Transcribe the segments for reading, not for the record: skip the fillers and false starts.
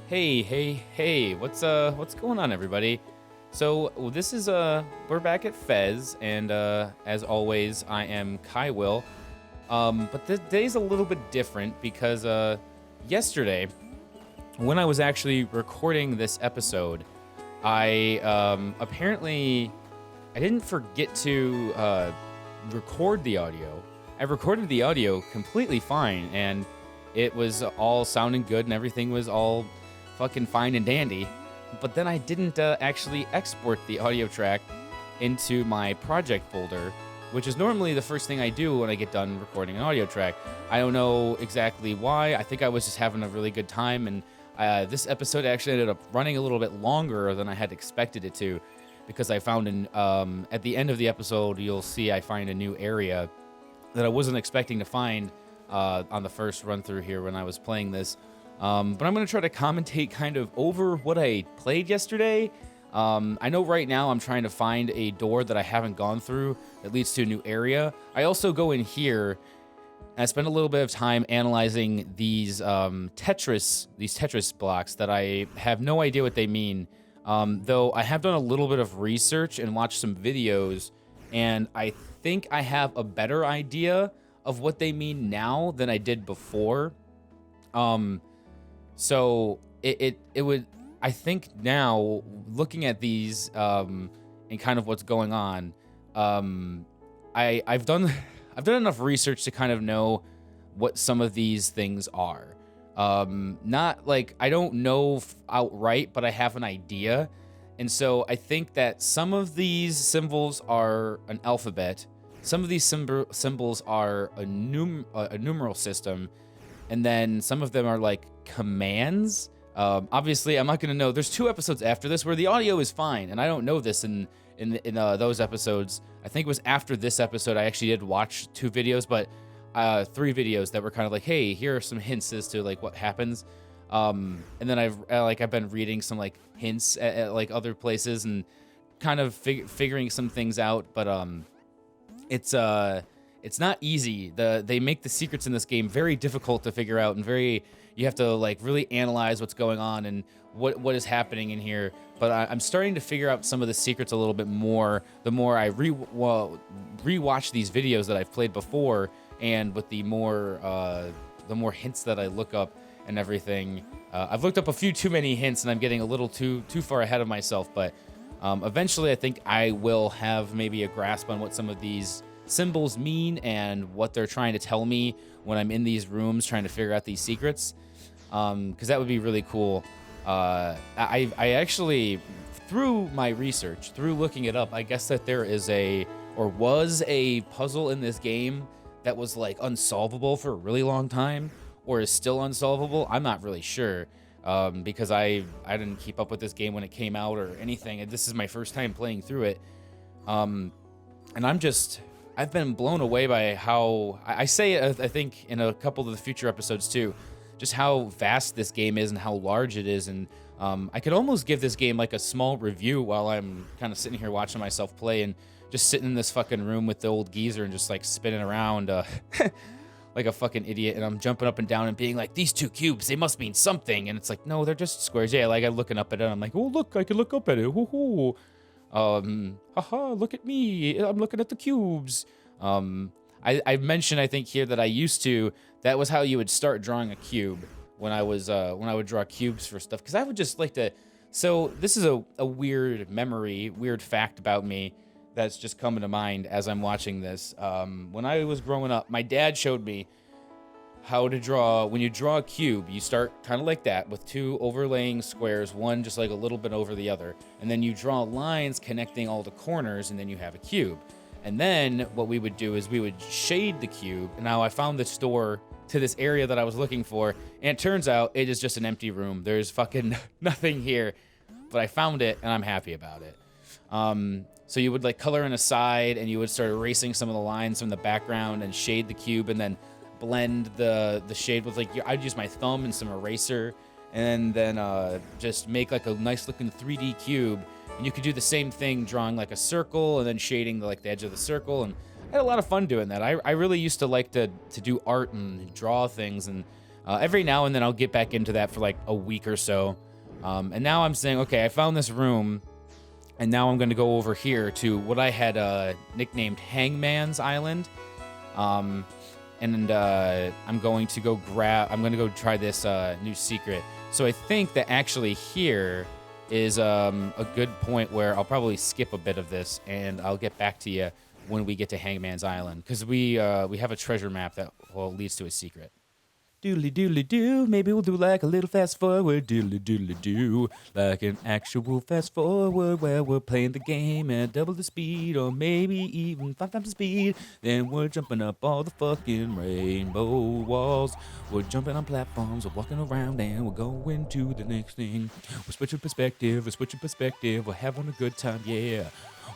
Hey, what's going on, everybody? So this is we're back at Fez, and as always, I am Kywil. But the day's a little bit different because yesterday, when I was actually recording this episode, I apparently I didn't forget to record the audio. I recorded the audio completely fine, and it was all sounding good, and everything was all fucking fine and dandy. But then I didn't actually export the audio track into my project folder, which is normally the first thing I do when I get done recording an audio track. I don't know exactly why. I think I was just having a really good time, and this episode actually ended up running a little bit longer than I had expected it to, because I found at the end of the episode, you'll see I find a new area that I wasn't expecting to find on the first run through here when I was playing this. But I'm going to try to commentate kind of over what I played yesterday. I know right now I'm trying to find a door that I haven't gone through that leads to a new area. I also go in here and I spend a little bit of time analyzing these Tetris blocks that I have no idea what they mean. Though I have done a little bit of research and watched some videos, and I think I have a better idea of what they mean now than I did before. So it would, I think now, looking at these and kind of what's going on, I've done enough research to kind of know what some of these things are. Not like I don't know outright, but I have an idea. And so I think that some of these symbols are an alphabet, some of these symbols are a numeral system, and then some of them are like commands. Obviously, I'm not going to know. There's 2 episodes after this where the audio is fine, and I don't know this in those episodes. I think it was after this episode I actually did watch 2 videos, but 3 videos that were kind of like, hey, here are some hints as to like what happens. And then I've been reading some like hints at like other places and kind of figuring some things out, but it's not easy. They make the secrets in this game very difficult to figure out, and you have to like really analyze what's going on and what is happening in here. But I'm starting to figure out some of the secrets a little bit more the more I rewatch these videos that I've played before, and with the more hints that I look up and everything. I've looked up a few too many hints, and I'm getting a little too far ahead of myself. But eventually, I think I will have maybe a grasp on what some of these symbols mean and what they're trying to tell me when I'm in these rooms trying to figure out these secrets. Because that would be really cool. I actually, through my research, through looking it up, I guess that there is was a puzzle in this game that was like unsolvable for a really long time, or is still unsolvable. I'm not really sure, because I didn't keep up with this game when it came out or anything. And this is my first time playing through it. And I've been blown away by how, I say it, I think, in a couple of the future episodes too, just how vast this game is and how large it is. And I could almost give this game like a small review while I'm kind of sitting here watching myself play and just sitting in this fucking room with the old geezer and just like spinning around like a fucking idiot. And I'm jumping up and down and being like, these 2 cubes, they must mean something. And it's like, no, they're just squares. Yeah, like I'm looking up at it and I'm like, oh, look, I can look up at it. Woohoo. Haha, look at me. I'm looking at the cubes. I mentioned, I think here, that that was how you would start drawing a cube when I would draw cubes for stuff. Cause I would just like to, so this is a weird fact about me that's just coming to mind as I'm watching this. When I was growing up, my dad showed me how to draw. When you draw a cube, you start kind of like that with 2 overlaying squares, one just like a little bit over the other. And then you draw lines connecting all the corners, and then you have a cube. And then what we would do is we would shade the cube. And now I found this door to this area that I was looking for, and it turns out it is just an empty room. There's fucking nothing here, but I found it and I'm happy about it. So you would like color in a side, and you would start erasing some of the lines from the background and shade the cube, and then blend the shade with like, I'd use my thumb and some eraser, and then just make like a nice looking 3D cube. And you could do the same thing, drawing like a circle and then shading the edge of the circle. And I had a lot of fun doing that. I really used to like to do art and draw things, and Every now and then I'll get back into that for like a week or so. And now I'm saying, okay, I found this room, and now I'm going to go over here to what I had nicknamed Hangman's Island. I'm going to go try this new secret. So I think that actually here is a good point where I'll probably skip a bit of this, and I'll get back to you when we get to Hangman's Island, because we have a treasure map that leads to a secret. Doodly doodly doo, maybe we'll do like a little fast forward. Doodly doodly doo, like an actual fast forward where we're playing the game at double the speed, or maybe even 5 times the speed. Then we're jumping up all the fucking rainbow walls. We're jumping on platforms, we're walking around, and we're going to the next thing. We're switching perspective, we're having a good time, yeah.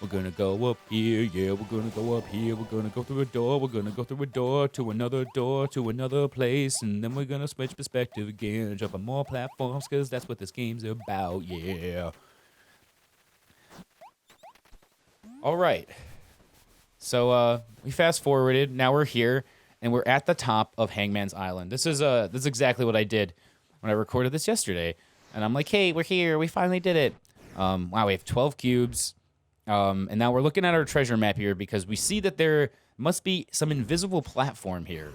We're gonna go up here, yeah, we're gonna go up here, we're gonna go through a door, to another place, and then we're gonna switch perspective again, jump on more platforms, cause that's what this game's about, yeah. Alright. So, we fast forwarded, now we're here, and we're at the top of Hangman's Island. This is exactly what I did when I recorded this yesterday. And I'm like, hey, we're here, we finally did it. Wow, we have 12 cubes. And now we're looking at our treasure map here because we see that there must be some invisible platform here.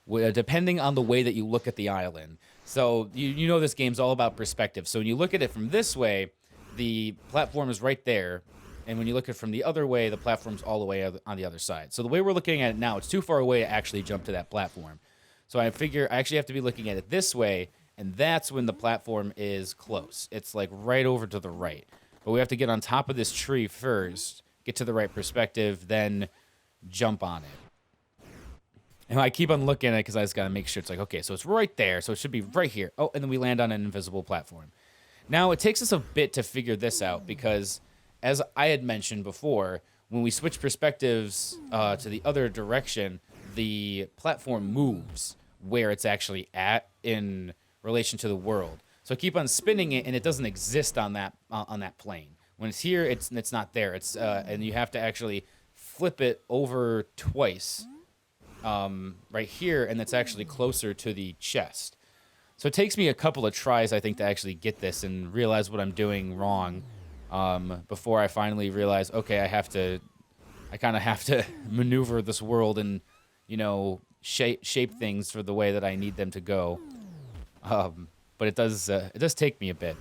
Depending on the way that you look at the island. So you know this game's all about perspective. So when you look at it from this way, the platform is right there. And when you look at it from the other way, the platform's all the way on the other side. So the way we're looking at it now, it's too far away to actually jump to that platform. So I figure I actually have to be looking at it this way, and that's when the platform is close. It's like right over to the right. But we have to get on top of this tree first, get to the right perspective, then jump on it. And I keep on looking at it because I just got to make sure it's like, okay, so it's right there, so it should be right here. Oh, and then we land on an invisible platform. Now, it takes us a bit to figure this out because, as I had mentioned before, when we switch perspectives to the other direction, the platform moves where it's actually at in relation to the world. So I keep on spinning it, and it doesn't exist on that plane. When it's here, it's not there. And you have to actually flip it over twice, right here, and it's actually closer to the chest. So it takes me a couple of tries, I think, to actually get this and realize what I'm doing wrong, before I finally realize, okay, I kind of have to maneuver this world and, shape things for the way that I need them to go. But it does take me a bit.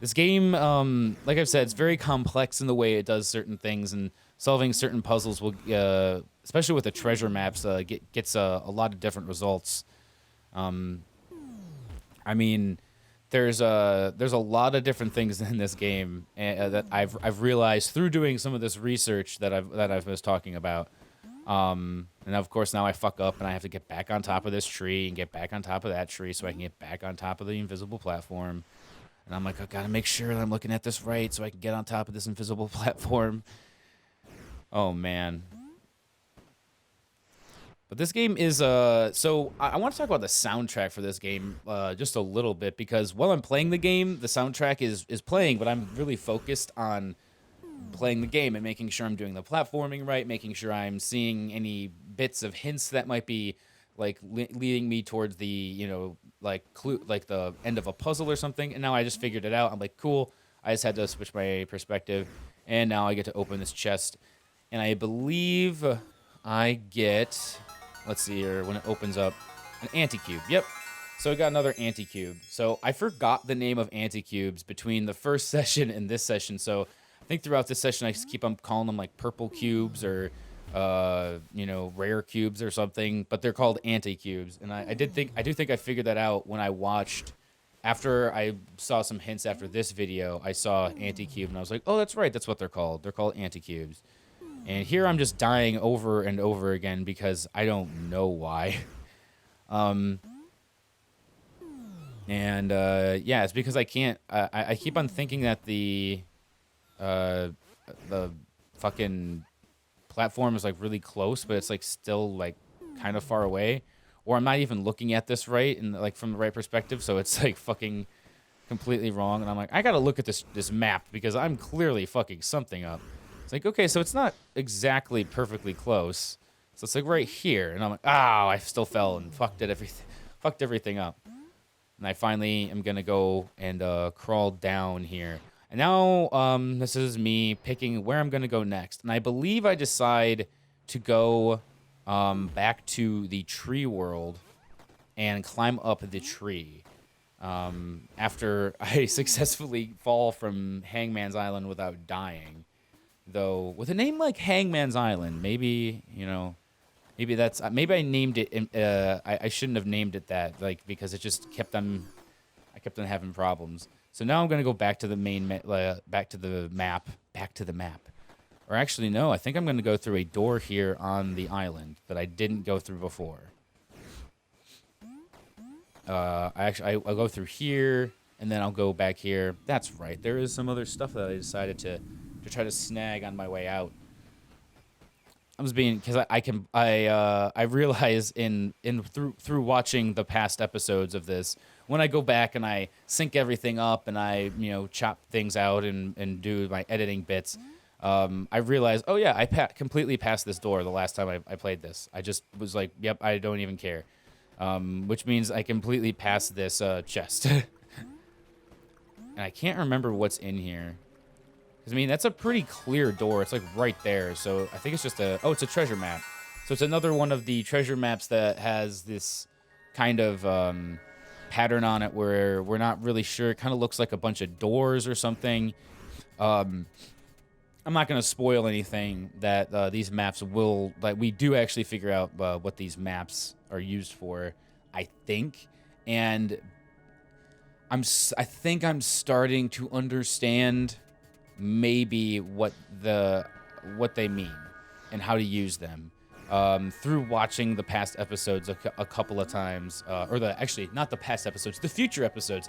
This game, like I've said, it's very complex in the way it does certain things, and solving certain puzzles will, especially with the treasure maps, gets a lot of different results. I mean, there's a lot of different things in this game that I've realized through doing some of this research that I was talking about. And of course now I fuck up and I have to get back on top of this tree and get back on top of that tree so I can get back on top of the invisible platform. And I'm like, I gotta make sure that I'm looking at this right so I can get on top of this invisible platform. Oh man. But this game is, so I want to talk about the soundtrack for this game just a little bit, because while I'm playing the game, the soundtrack is playing, but I'm really focused on playing the game and making sure I'm doing the platforming right, making sure I'm seeing any bits of hints that might be like leading me towards the, like the end of a puzzle or something. And now I just figured it out. I'm like, cool. I just had to switch my perspective, and now I get to open this chest, and I believe I get, let's see here, when it opens up, an anti-cube. Yep. So I got another anti-cube. So I forgot the name of anti-cubes between the first session and this session. So I think throughout this session, I just keep on calling them like purple cubes or, rare cubes or something, but they're called anti-cubes. And I do think I figured that out when I watched, after I saw some hints after this video, I saw anti-cube and I was like, oh, that's right. That's what they're called. They're called anti-cubes. And here I'm just dying over and over again because I don't know why. Yeah, it's because I can't. I keep on thinking that the fucking platform is like really close, but it's like still like kind of far away, or I'm not even looking at this right and like from the right perspective, so it's like fucking completely wrong. And I'm like, I gotta look at this map because I'm clearly fucking something up. It's like, okay, so it's not exactly perfectly close. So it's like right here, and I'm like, oh, I still fell and fucked everything up. And I finally am gonna go and crawl down here. And now this is me picking where I'm gonna go next. And I believe I decide to go back to the tree world and climb up the tree. After I successfully fall from Hangman's Island without dying. Though, with a name like Hangman's Island, maybe, you know, maybe that's, maybe I named it, I shouldn't have named it that, like, because it just kept on, I kept on having problems. So now I'm going to go back to the main, back to the map. Or actually, no, I think I'm going to go through a door here on the island that I didn't go through before. I'll go through here, and then I'll go back here. That's right. There is some other stuff that I decided to try to snag on my way out. I was being, because I realize through watching the past episodes of this, when I go back and I sync everything up and I, you know, chop things out and do my editing bits, I realized, oh yeah, I completely passed this door the last time I played this. I just was like, yep, I don't even care. Which means I completely passed this chest. And I can't remember what's in here. Because, I mean, that's a pretty clear door. It's, like, right there. So I think it's just it's a treasure map. So it's another one of the treasure maps that has this kind of pattern on it where we're not really sure. It kind of looks like a bunch of doors or something. I'm not going to spoil anything that these maps will... Like, we do actually figure out what these maps are used for, I think. And I think I'm starting to understand maybe what they mean and how to use them through watching the past episodes a couple of times, actually not the past episodes, the future episodes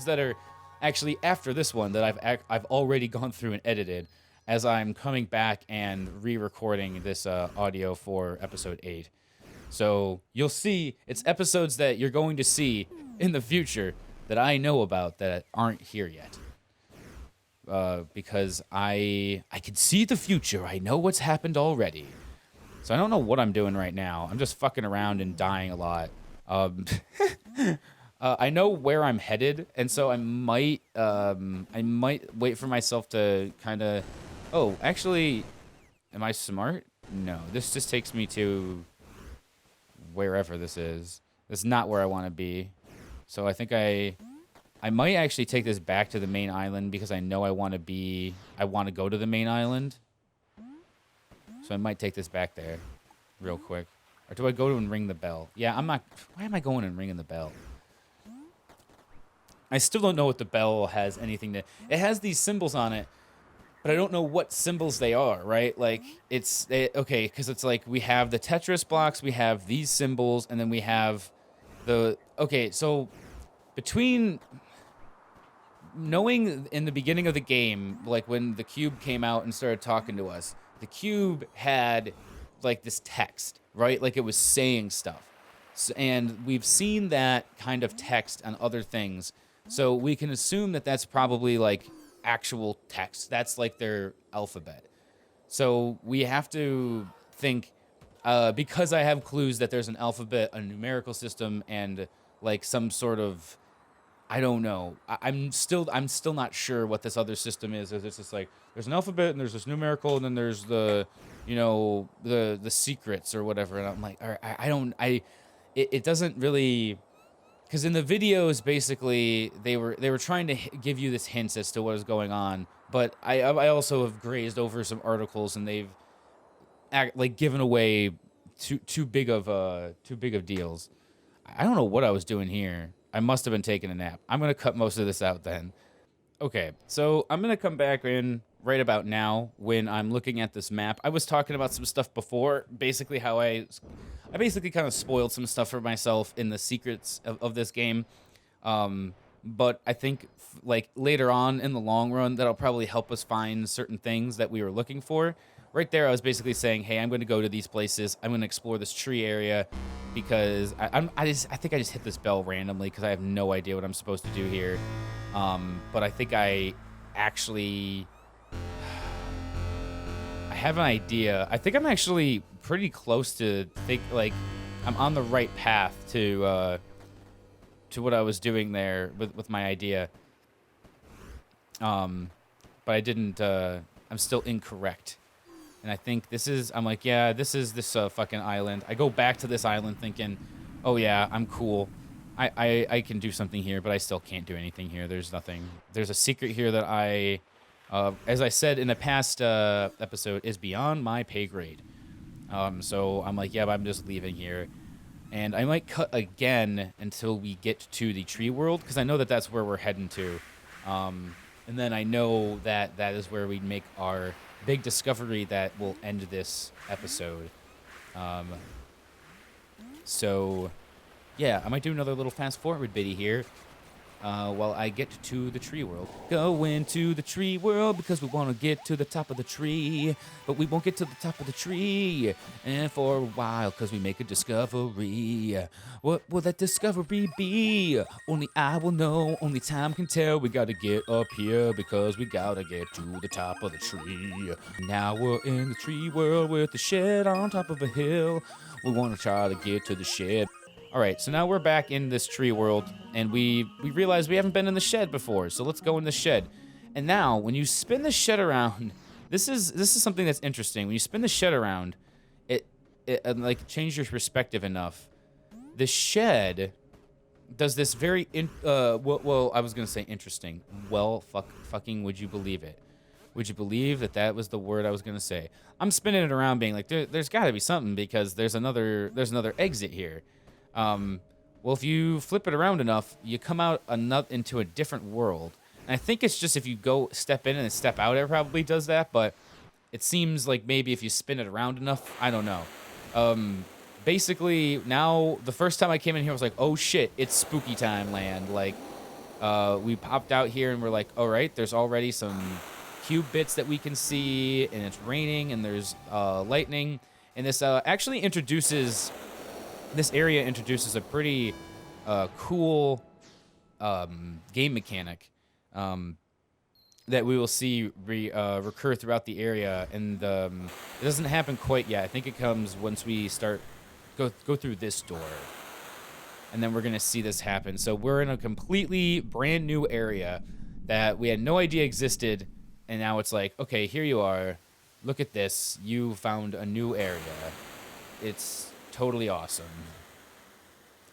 that are actually after this one that I've already gone through and edited as I'm coming back and re-recording this audio for episode 8. So you'll see it's episodes that you're going to see in the future that I know about that aren't here yet. Because I can see the future. I know what's happened already. So I don't know what I'm doing right now. I'm just fucking around and dying a lot. I know where I'm headed, and so I might wait for myself to kind of... Oh, actually, am I smart? No, this just takes me to wherever this is. This is not where I want to be. So I think I might actually take this back to the main island because I know I want to go to the main island. So I might take this back there real quick. Or do I go and ring the bell? Yeah, I'm not... Why am I going and ringing the bell? I still don't know what the bell has anything to... It has these symbols on it, but I don't know what symbols they are, right? Like, okay, because it's like we have the Tetris blocks, we have these symbols, and then we have the... Okay, so between... Knowing in the beginning of the game, like when the cube came out and started talking to us, the cube had like this text, right? Like it was saying stuff. And we've seen that kind of text on other things. So we can assume that that's probably like actual text. That's like their alphabet. So we have to think, because I have clues that there's an alphabet, a numerical system, and like some sort of... I don't know. I'm still not sure what this other system is. It's just like there's an alphabet and there's this numerical and then there's the, you know, the secrets or whatever. And I'm like, it doesn't really, because in the videos basically they were trying to give you this hints as to what is going on. But I also have grazed over some articles and they've given away too big of deals. I don't know what I was doing here. I must have been taking a nap. I'm going to cut most of this out then. Okay, so I'm going to come back in right about now when I'm looking at this map. I was talking about some stuff before, basically how I basically kind of spoiled some stuff for myself in the secrets of this game. But I think like later on in the long run, that'll probably help us find certain things that we were looking for. Right there, I was basically saying, hey, I'm going to go to these places. I'm going to explore this tree area because I think I just hit this bell randomly because I have no idea what I'm supposed to do here. But I think I actually... I have an idea. I think I'm actually pretty close to like I'm on the right path to what I was doing there with my idea. But I didn't. I'm still incorrect. And I think this is. I'm like, yeah, this is this fucking island. I go back to this island thinking, oh yeah, I'm cool. I can do something here, but I still can't do anything here. There's nothing. There's a secret here that as I said in a past episode, is beyond my pay grade. So I'm like, yeah, but I'm just leaving here. And I might cut again until we get to the tree world, because I know that that's where we're heading to. And then I know that that is where we make our big discovery that will end this episode. So, yeah, I might do another little fast forward bitty here. While I get to the tree world. Go into the tree world because we want to get to the top of the tree. But we won't get to the top of the tree and for a while because we make a discovery. What will that discovery be? Only I will know. Only time can tell. We got to get up here because we got to get to the top of the tree. Now we're in the tree world with the shed on top of a hill. We want to try to get to the shed. All right, so now we're back in this tree world, and we realize we haven't been in the shed before, so let's go in the shed. And now, when you spin the shed around, this is something that's interesting. When you spin the shed around, it like changes your perspective enough. The shed does this very well, I was gonna say interesting. Well, fucking, would you believe it? Would you believe that that was the word I was gonna say? I'm spinning it around, being like, there's got to be something because there's another exit here. Well, if you flip it around enough, you come out into a different world. And I think it's just if you go step in and step out, it probably does that. But it seems like maybe if you spin it around enough, I don't know. Basically, now, the first time I came in here, I was like, oh shit, it's spooky time land. Like, we popped out here and we're like, all right, there's already some cube bits that we can see, and it's raining, and there's lightning. And this actually introduces... This area introduces a pretty cool game mechanic that we will see recur throughout the area, and it doesn't happen quite yet. I think it comes once we go through this door, and then we're gonna see this happen. So we're in a completely brand new area that we had no idea existed, and now it's like, okay, here you are. Look at this. You found a new area. It's totally awesome.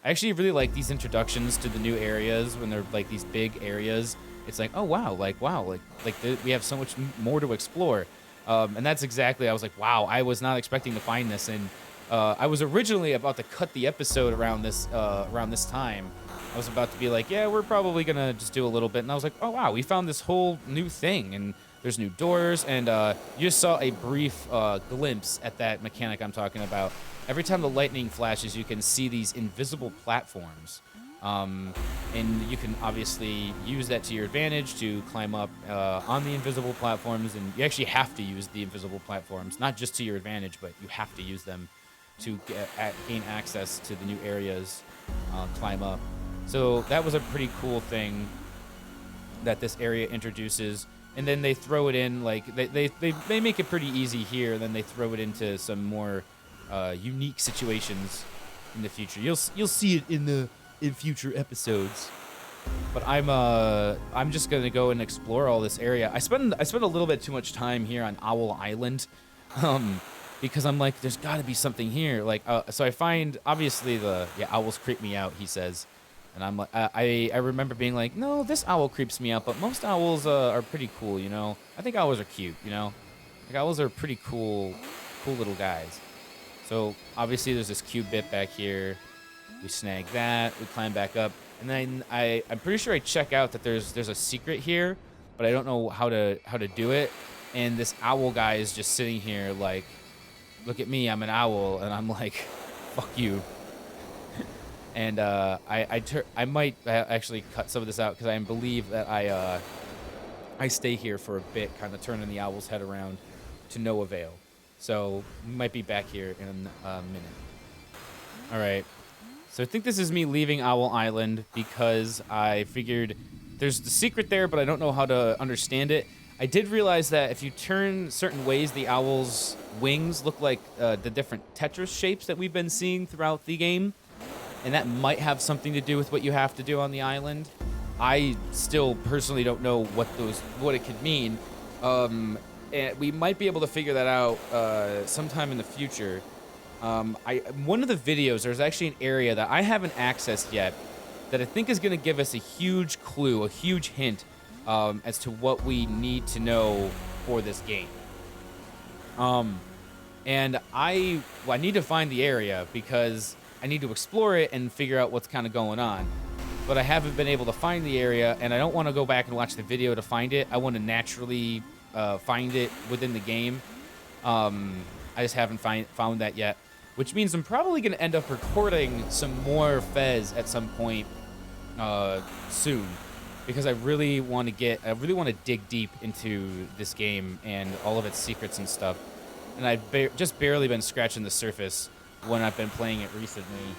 I actually really like these introductions to the new areas when they're like these big areas. It's like, oh wow, we have so much more to explore, and that's exactly. I was like, wow, I was not expecting to find this, and I was originally about to cut the episode around this time. I was about to be like, yeah, we're probably gonna just do a little bit, and I was like, oh wow, we found this whole new thing, and there's new doors, and you just saw a brief glimpse at that mechanic I'm talking about. Every time the lightning flashes, you can see these invisible platforms. And you can obviously use that to your advantage to climb up on the invisible platforms. And you actually have to use the invisible platforms, not just to your advantage, but you have to use them to gain access to the new areas, climb up. So that was a pretty cool thing that this area introduces. And then they throw it in, like, they make it pretty easy here, then they throw it into some more unique situations in the future. You'll see it in future episodes. But I'm just gonna go and explore all this area. I spend a little bit too much time here on Owl Island, because I'm like, there's got to be something here. Like, so I find obviously owls creep me out, he says, and I'm like, I remember being like, no, this owl creeps me out, but most owls are pretty cool, you know. I think owls are cute, you know. Like, owls are pretty cool little guys. So obviously there's this cube bit back here. We snag that. We climb back up, and then I'm pretty sure I check out that there's a secret here, but I don't know how to do it. And this owl guy is just sitting here like, look at me, I'm an owl, and I'm like, fuck you. And I might actually cut some of this out because I believe that I stay here for a bit, kind of turning the owl's head around to no avail. So we might be back here in a minute. All right. So I think this is me leaving Owl Island because I figured there's the secret there, but I don't know how to understand it. I did realize that if you turn certain ways, the owl's wings look like the different Tetris shapes that we've been seeing throughout the game, and that might have something to do with what you have to do on the island. I still personally don't know what it could mean. And we might be able to figure that out sometime in the future. One of the videos, there's actually an area that I haven't accessed yet that I think is going to give us a huge clue, a huge hint as to what we need to know for this game. And I need to find the area because I need to explore it and figure out what's kind of going on. But I haven't been able to find the area, and I don't want to go back and watch the video to find it. I want to naturally find it within the game. I just haven't found that yet, which means I'm probably going to end up recording some more Fez at some point soon, because I really want to dig deep into this game and all of its secrets and stuff. And I've just barely been scratching the surface when I've been playing it recently.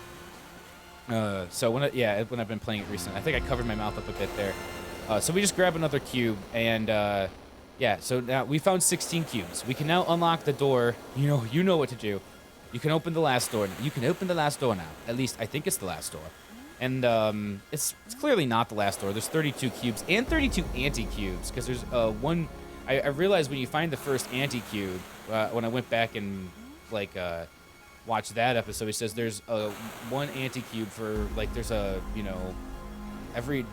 When I've been playing it recently, I think I covered my mouth up a bit there. So we just grab another cube, and so now we found 16 cubes. We can now unlock the door. You know what to do. You can open the last door. You can open the last door now. At least I think it's the last door. And it's clearly not the last door. There's 32 cubes and 32 anti-cubes, because there's one. I realized when you find the first anti-cube, when I went back and watch that episode, he says there's one anti-cube for there's a every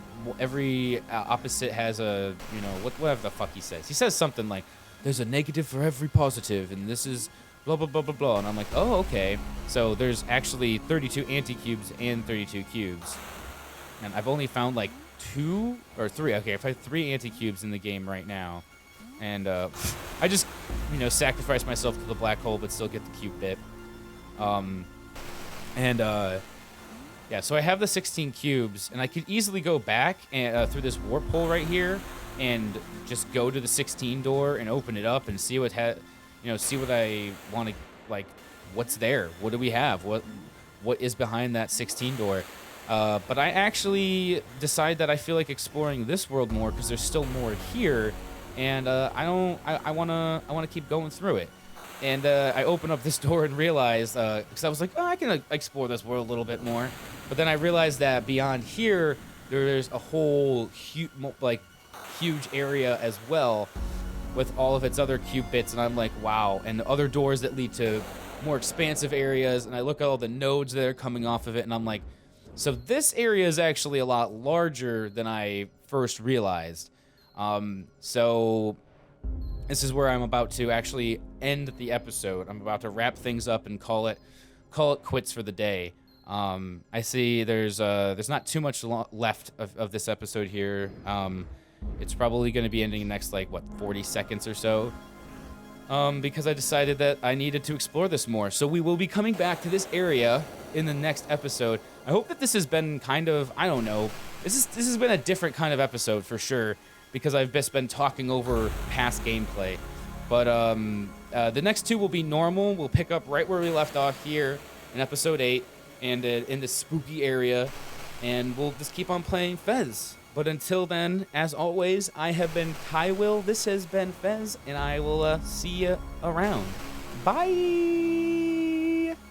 opposite has a whatever the fuck he says. He says something like there's a negative for every positive, and this is blah blah blah blah blah. And I'm like, oh, okay. So there's actually 32 anti-cubes and 32 cubes, and I've only found 2 or 3. Okay, I've had 3 anti-cubes in the game right now, and I just sacrifice myself to the black hole but still get the cube bit. So I have the 16 cubes, and I could easily go back and through this warp hole right here and just go to the 16 door and open it up and see what see what I want to, what's there, what do we have, what is behind that 16 door. But I actually decide that I feel like exploring this world more because there's still more here, and I want to keep going through it. And I open up this door and realize, because I was like, oh, I can explore this world a little bit more. But then I realized that beyond here, there's a whole huge area as well with all of its other cube bits. And I'm like, wow. And other doors that lead to more expansive areas. And I look at all the nodes that are coming off of it. And I'm like, so this area is actually a lot larger than I first realized. So this is where I'm about to actually end the episode. I'm about to wrap things up and call it quits for the day. I see there's not too much left of this episode here. It's probably going to be ending in the next 40 seconds or so. Because I decided that I needed to explore this more. So we will be coming back to this area in the next episode. I hope that this has been kind of, I don't know, this has been a different kind of episode for sure, because I've just been talking over past gameplay. But the next 2 will be normal. We'll pick up right where we left off here in episode 8 and in this spooky area, and we'll just keep on playing Fez. But until then, as always, I have been Kywil, this has been Fez, and I will see you around. Bye!